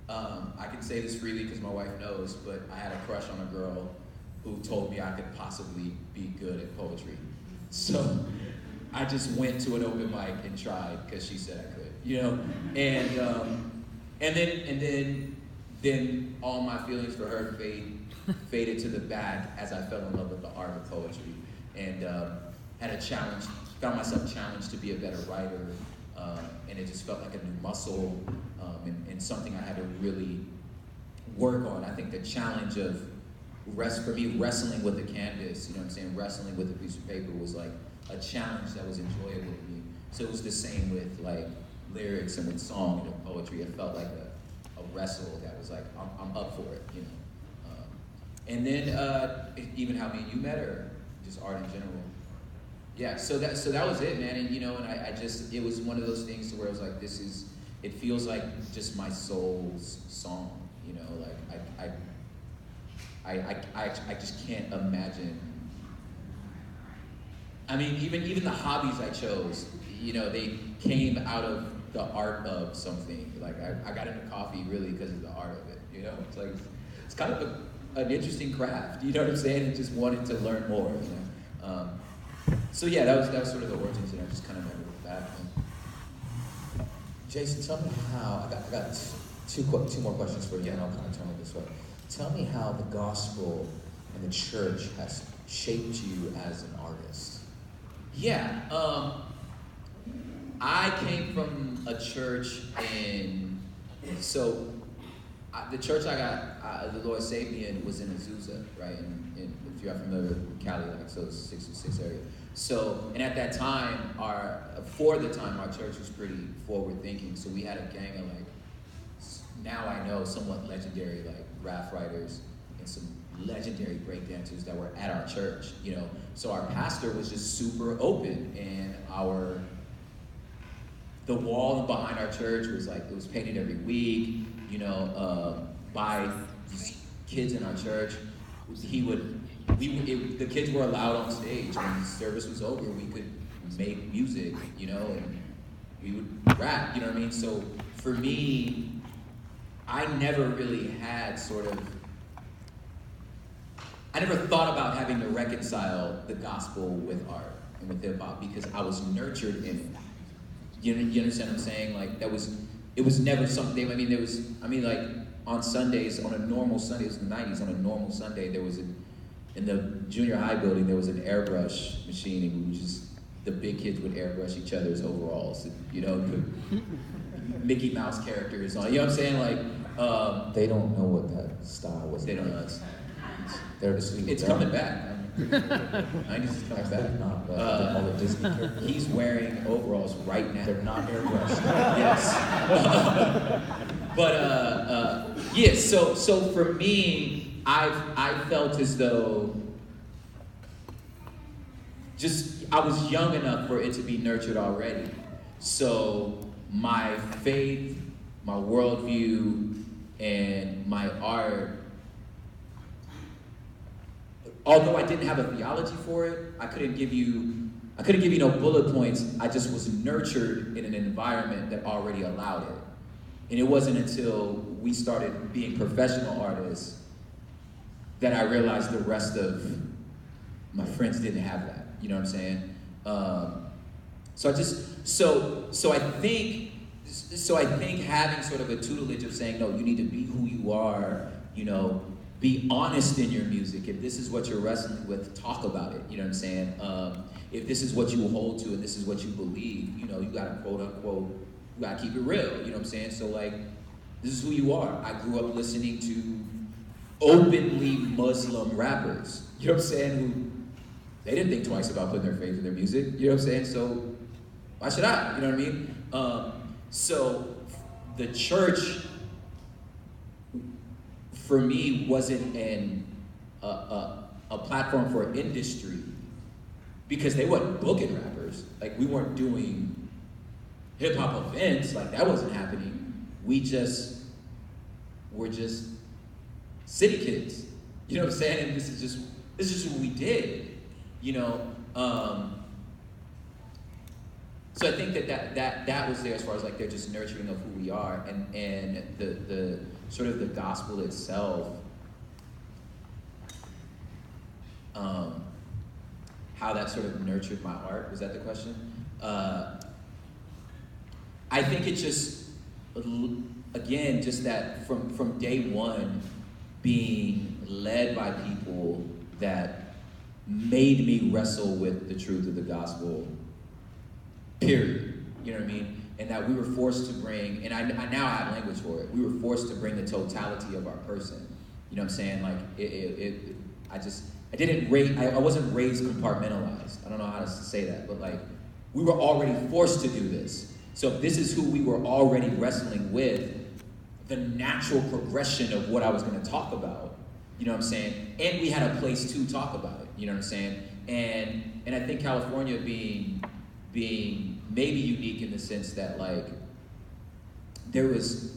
I can say this freely because my wife knows, but I had a crush on a girl who told me I could possibly be good at poetry. So I just went to an open mic and tried because she said I could, you know, and then all my feelings for her faded to the back as I fell in love with the art of poetry, and had a challenge, found myself challenged to be a better writer, and it just felt like a new muscle, and something I had to really work on. I think the challenge of for me, wrestling with the canvas, you know what I'm saying, wrestling with a piece of paper was like a challenge that was enjoyable to me. So it was the same with like lyrics and with song and with poetry. It felt like a wrestle that was like, I'm up for it, you know. And then even how me and you met, or just art in general. Yeah, so that was it, man. And you know, and I just, it was one of those things where I was like, it feels like just my soul's song, you know, like I just can't imagine. I mean, even the hobbies I chose, you know, they came out of the art of something. Like I got into coffee really because of the art of it, you know? It's like, it's kind of an interesting craft, you know what I'm saying? And just wanted to learn more, you know? So yeah, that was sort of the origins, and I just kind of never looked back. Jason, tell me how, I got two more questions for you, and I'll kind of turn it this way. Tell me how the gospel and the church has shaped you as an artist. Yeah, I came from a church the church I got, the Lord saved me in, was in Azusa, right? If you're familiar with Cali, like, so it's 606 area. So, and at that time, our church was pretty forward thinking. So we had a gang of like, now I know, somewhat legendary like rap writers and some legendary breakdancers that were at our church, you know. So our pastor was just super open, and the wall behind our church was like, it was painted every week, you know, by these kids in our church. The kids were allowed on stage. When the service was over, we could make music, you know, and we would rap, you know what I mean? So for me, I never really had I never thought about having to reconcile the gospel with art and with hip hop, because I was nurtured in it. You understand what I'm saying? Like, it was never something, like, on Sundays, on a normal Sunday, it was in the 90s, on a normal Sunday, in the junior high building, there was an airbrush machine, and the big kids would airbrush each other's overalls, you know, put Mickey Mouse characters on, you know what I'm saying? Like, they don't know what that style was. They don't know. They're just it's coming back. 90s is coming back. He's wearing overalls right now. They're not airbrushed. Yes. Yeah. So for me, I felt as though I was young enough for it to be nurtured already. So my faith, my worldview, and my art, although I didn't have a theology for it, I couldn't give you no bullet points. I just was nurtured in an environment that already allowed it. And it wasn't until we started being professional artists that I realized the rest of my friends didn't have that. You know what I'm saying? So I think having sort of a tutelage of saying, no, you need to be who you are, you know, be honest in your music. If this is what you're wrestling with, talk about it. You know what I'm saying? If this is what you hold to and this is what you believe, you know, you gotta quote unquote, you gotta keep it real. You know what I'm saying? So like, this is who you are. I grew up listening to openly Muslim rappers. You know what I'm saying? Who they didn't think twice about putting their faith in their music. You know what I'm saying? So why should I? You know what I mean? So the church, for me, wasn't a platform for industry, because they weren't booking rappers. Like, we weren't doing hip hop events. Like, that wasn't happening. We're just city kids. You know what I'm saying? And this is just what we did. You know. So I think that was there as far as like they're just nurturing of who we are, and sort of the gospel itself, how that sort of nurtured my art. Was that the question? I think it just, again, just that from day one, being led by people that made me wrestle with the truth of the gospel, period. You know what I mean? And that we were forced to bring, and I now have language for it, we were forced to bring the totality of our person. You know what I'm saying? Like, I wasn't raised compartmentalized. I don't know how to say that, but like, we were already forced to do this. So if this is who we were already wrestling with, the natural progression of what I was going to talk about, you know what I'm saying? And we had a place to talk about it, you know what I'm saying? And I think California being maybe unique in the sense that, like, there was,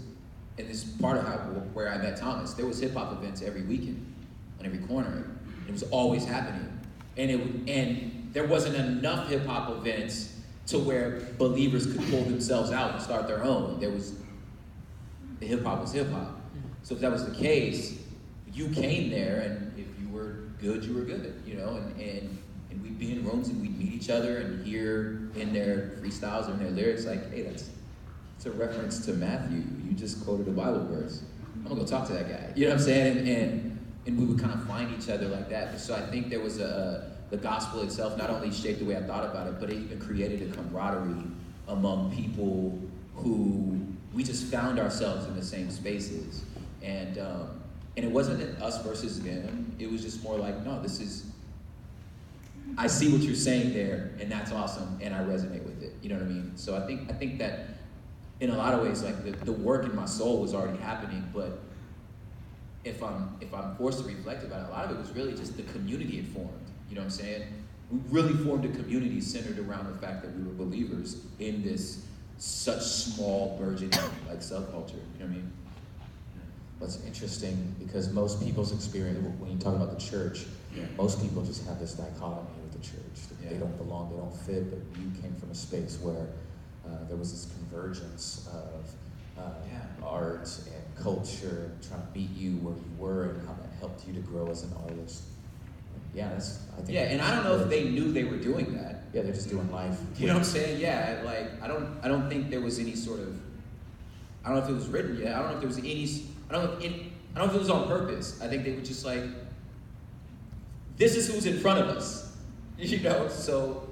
and this is part of where I met Thomas, there was hip hop events every weekend on every corner. It was always happening. And there wasn't enough hip hop events to where believers could pull themselves out and start their own. The hip hop was hip hop. So if that was the case, you came there, and if you were good, you were good, you know, and we'd be in rooms and we'd meet each other and hear in their freestyles or in their lyrics, like, hey, that's a reference to Matthew. You just quoted a Bible verse. I'm gonna go talk to that guy. You know what I'm saying? And we would kind of find each other like that. So I think there was the gospel itself not only shaped the way I thought about it, but it even created a camaraderie among people who we just found ourselves in the same spaces. And it wasn't us versus them. It was just more like, no, I see what you're saying there, and that's awesome, and I resonate with it. You know what I mean? So I think that in a lot of ways, like, the work in my soul was already happening, but if I'm forced to reflect about it, a lot of it was really just the community it formed. You know what I'm saying? We really formed a community centered around the fact that we were believers in this such small burgeoning, like, subculture. You know what I mean? What's interesting, because most people's experience, when you talk about the church, most people just have this dichotomy with the church. They don't belong, they don't fit, but you came from a space where there was this convergence of art and culture, trying to meet you where you were and how that helped you to grow as an artist. Yeah, I think. Yeah, and I don't know if they knew they were doing that. Yeah, they're just doing life. You know what I'm saying? Yeah, like, I don't think there was any sort of, I don't know if it was written yet. I don't know if there was any, I don't know if it was on purpose. I think they were just like, this is who's in front of us, you know? So,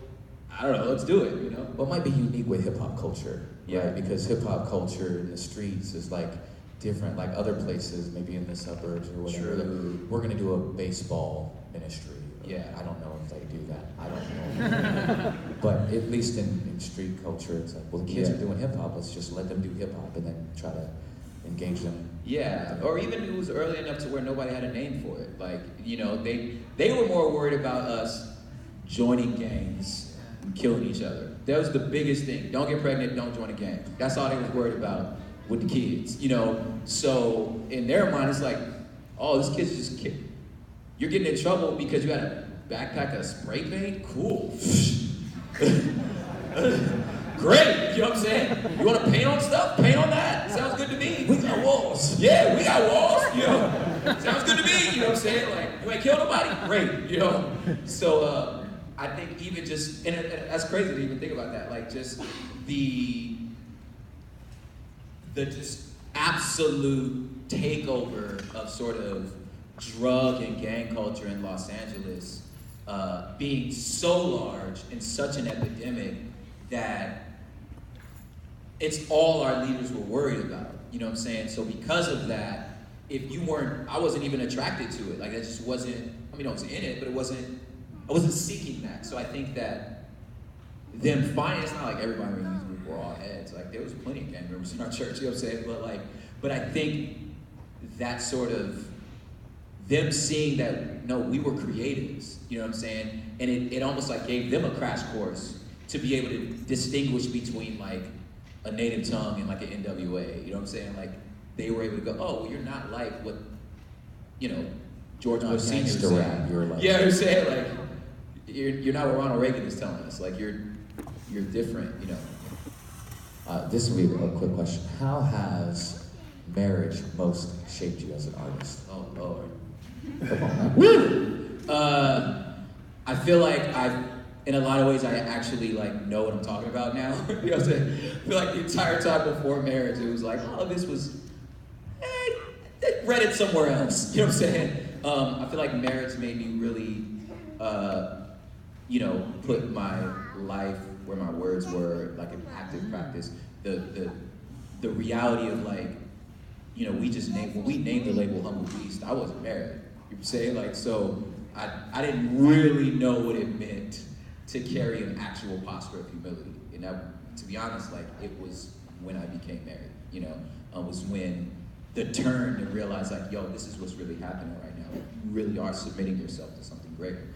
I don't know, let's do it, you know? What might be unique with hip hop culture, right? Because hip hop culture in the streets is like different, like other places, maybe in the suburbs or whatever. True. We're gonna do a baseball ministry. Yeah. I don't know if they do that. I don't know. But at least in street culture, it's like, well, the kids are doing hip hop, let's just let them do hip hop and then try to engage them. Yeah, or even it was early enough to where nobody had a name for it. Like, you know, they were more worried about us joining gangs and killing each other. That was the biggest thing. Don't get pregnant, don't join a gang. That's all they was worried about with the kids, you know? So in their mind, it's like, oh, this kid's just kid. You're getting in trouble because you had a backpack of spray paint? Cool. Great, you know what I'm saying? You want to paint on stuff? Paint on that. Sounds good to me. We got walls. Yeah, we got walls, you know. Sounds good to me, you know what I'm saying? Like, you ain't kill nobody? Great, you know. So I think even just, and that's crazy to even think about that, like just the just absolute takeover of sort of drug and gang culture in Los Angeles being so large and such an epidemic that it's all our leaders were worried about, you know what I'm saying? So because of that, if you weren't, I wasn't even attracted to it. Like, that just wasn't, I mean, I was in it, but I wasn't seeking that. So I think that them finding, it's not like everybody in the youth group were all heads. Like, there was plenty of gang members in our church, you know what I'm saying? But I think that sort of, them seeing that, no, we were creatives, you know what I'm saying? And it almost like gave them a crash course to be able to distinguish between like a native tongue and like an NWA, you know what I'm saying? Like, they were able to go, oh, well, you're not like what, you know, George Bush Sr. said. You're like, yeah, you're saying like, you're not what Ronald Reagan is telling us. Like, you're different, you know. This will be a quick question. How has marriage most shaped you as an artist? Oh, Lord. Come on, man. Woo! I feel like in a lot of ways, I actually like know what I'm talking about now. You know what I'm saying? I feel like the entire time before marriage, it was like, oh, this was, read it somewhere else. You know what I'm saying? I feel like marriage made me really, put my life where my words were, like an active practice. The reality of like, when we named the label Humble Beast, I wasn't married. You know what I'm saying? Like, so I didn't really know what it meant to carry an actual posture of humility. And that, to be honest, like it was when I became married, was when the turn to realize like, yo, this is what's really happening right now. You really are submitting yourself to something greater.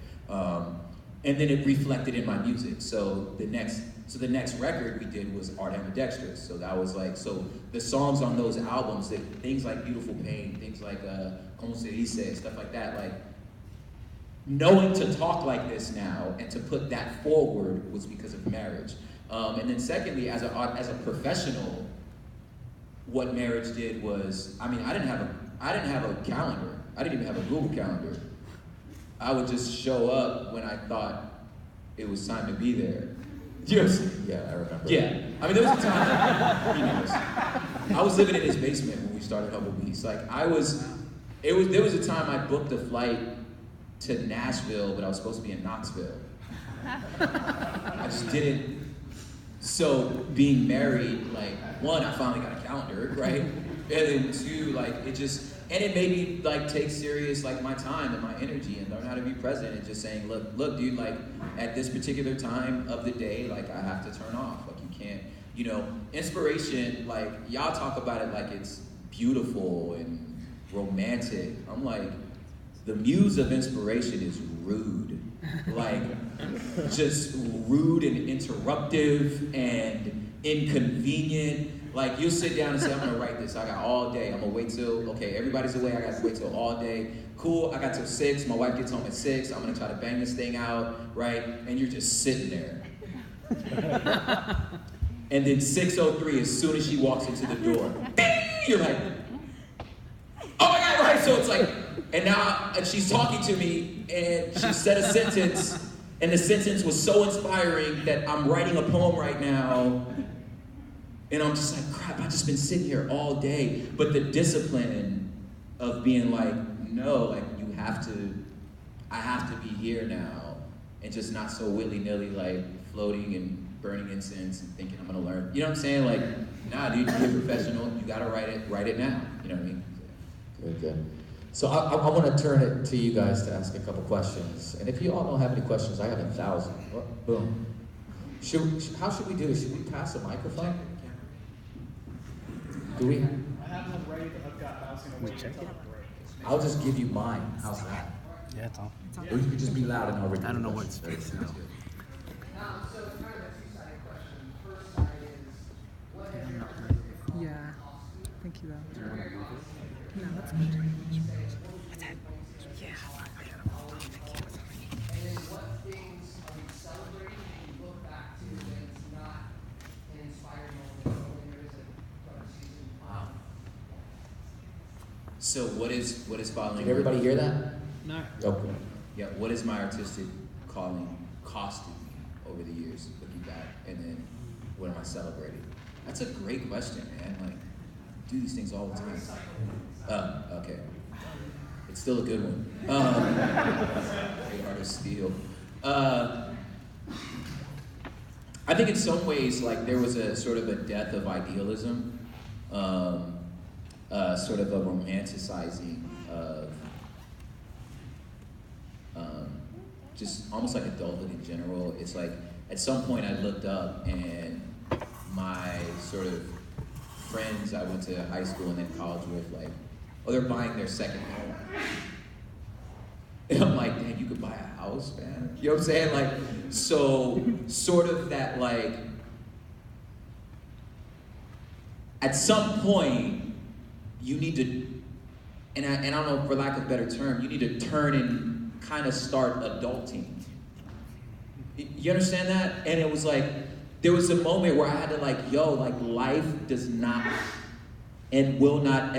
And then it reflected in my music. So the next record we did was Art Ambidextrous. So that was like, so the songs on those albums, things like Beautiful Pain, things like Como Se Dice, stuff like that, like knowing to talk like this now and to put that forward was because of marriage. And then secondly, as a professional, what marriage did was, I didn't have a calendar. I didn't even have a Google Calendar. I would just show up when I thought it was time to be there. You know what I'm saying? Yeah, I remember. Yeah. There was a time, he knows. I was living in his basement when we started Humble Beast. Like, there was a time I booked a flight to Nashville, but I was supposed to be in Knoxville. I just didn't. So, being married, like, one, I finally got a calendar, right? And then two, like, it made me like take serious like my time and my energy and learn how to be present and just saying, look, dude, like at this particular time of the day, like I have to turn off. Like you can't, inspiration, like y'all talk about it like it's beautiful and romantic. I'm like, the muse of inspiration is rude. Like just rude and interruptive and inconvenient. Like, you'll sit down and say, I'm gonna write this. I got all day. I'm gonna wait till, okay, everybody's away. I got to wait till all day. Cool, I got till 6. My wife gets home at 6. I'm gonna try to bang this thing out, right? And you're just sitting there. And then 6:03, as soon as she walks into the door, you're like, oh my God, right? So it's like, and she's talking to me, and she said a sentence, and the sentence was so inspiring that I'm writing a poem right now. And I'm just like, crap, I've just been sitting here all day. But the discipline of being like, no, like I have to be here now. And just not so willy-nilly like floating and burning incense and thinking I'm gonna learn. You know what I'm saying? Like, nah, dude, you're a professional. You gotta write it now. You know what I mean? Good. So I want to turn it to you guys to ask a couple questions. And if you all don't have any questions, I have 1,000. Boom. How should we do this? Should we pass a microphone? Do we? I have one ready to hook up. I was going to wait until the break. I'll just give you mine. How's that? Yeah, it's on. Or you can just be loud and I'll read. I don't know what space. No. So it's kind of a two-sided question. The first side is, what have your Yeah. Thank you, though. No, that's good. Yeah. and then what things are we celebrating and you look back to when it's not an inspiring moment, but when there is a dark season? So what is following? Did everybody hear that? No. Okay. Yeah, what is my artistic calling costing me over the years, looking back, and then what am I celebrating? That's a great question, man. Like, I do these things all the time. Okay. It's still a good one. Great art of steel. I think in some ways, like, there was a sort of a death of idealism, sort of a romanticizing of just almost like adulthood in general. It's like, at some point I looked up and my sort of friends I went to high school and then college with, like, oh, they're buying their second home. And I'm like, damn, you could buy a house, man. You know what I'm saying? Like, so sort of that, like, at some point, you need to, and I don't know, for lack of a better term, you need to turn and kind of start adulting. You understand that? And it was like, there was a moment where I had to like, yo, like life does not and will not